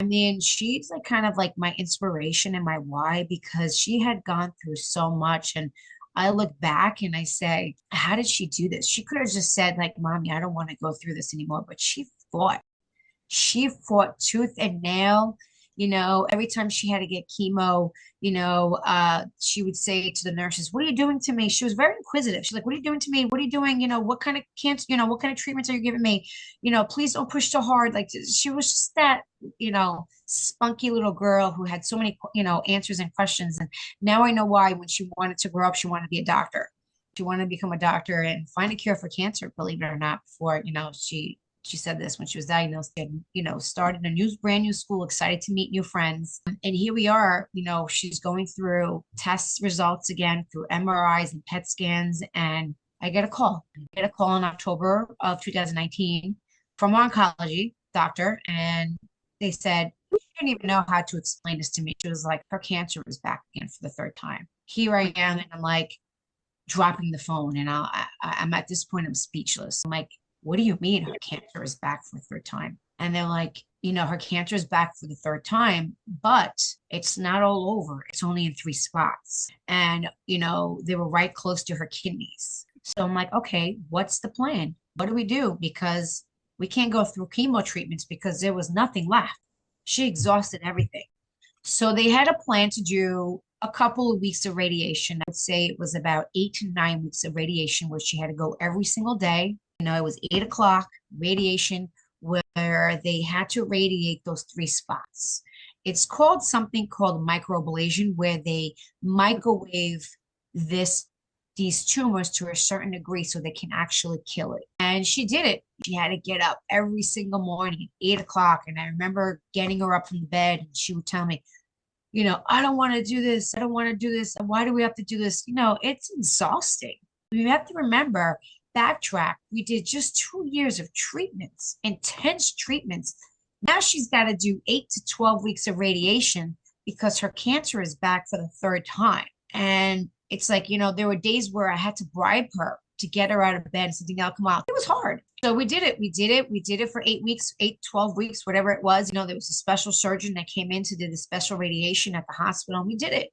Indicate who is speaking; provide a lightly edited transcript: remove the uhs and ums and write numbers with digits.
Speaker 1: mean, she's like kind of like my inspiration and my why because she had gone through so much. And I look back and I say, how did she do this? She could have just said, like, Mommy, I don't want to go through this anymore. But fought. She fought tooth and nail. Every time she had to get chemo, she would say to the nurses, "What are you doing to me?" She was very inquisitive. She's like, "What are you doing to me? What are you doing? What kind of cancer, what kind of treatments are you giving me? Please don't push so hard." Like she was just that, spunky little girl who had so many, answers and questions. And now I know why when she wanted to grow up, she wanted to be a doctor. She wanted to become a doctor and find a cure for cancer, believe it or not, before, she said this when she was diagnosed and started a brand new school, excited to meet new friends. And here we are, she's going through test results again through MRIs and PET scans. And I get a call. In October of 2019 from our oncology doctor. And they said, she didn't even know how to explain this to me. She was like, her cancer is back again for the third time. Here I am. And I'm like dropping the phone. And I'm at this point, I'm speechless. I'm like, what do you mean her cancer is back for the third time? And they're like, her cancer is back for the third time, but it's not all over. It's only in three spots. And, they were right close to her kidneys. So I'm like, okay, what's the plan? What do we do? Because we can't go through chemo treatments because there was nothing left. She exhausted everything. So they had a plan to do a couple of weeks of radiation. I would say it was about 8 to 9 weeks of radiation where she had to go every single day. It was 8 o'clock radiation where they had to radiate those three spots. It's called something called microablation, where they microwave these tumors to a certain degree so they can actually kill it. And she did it. She had to get up every single morning at 8 o'clock. And I remember getting her up from the bed and she would tell me, I don't want to do this. I don't want to do this. Why do we have to do this? It's exhausting. You have to remember, backtrack. We did just 2 years of treatments, intense treatments. Now she's got to do 8 to 12 weeks of radiation because her cancer is back for the third time. And it's like, there were days where I had to bribe her to get her out of bed and something else come out. It was hard. So we did it. We did it. We did it for 8 weeks, 8, 12 weeks, whatever it was. There was a special surgeon that came in to do the special radiation at the hospital. And we did it.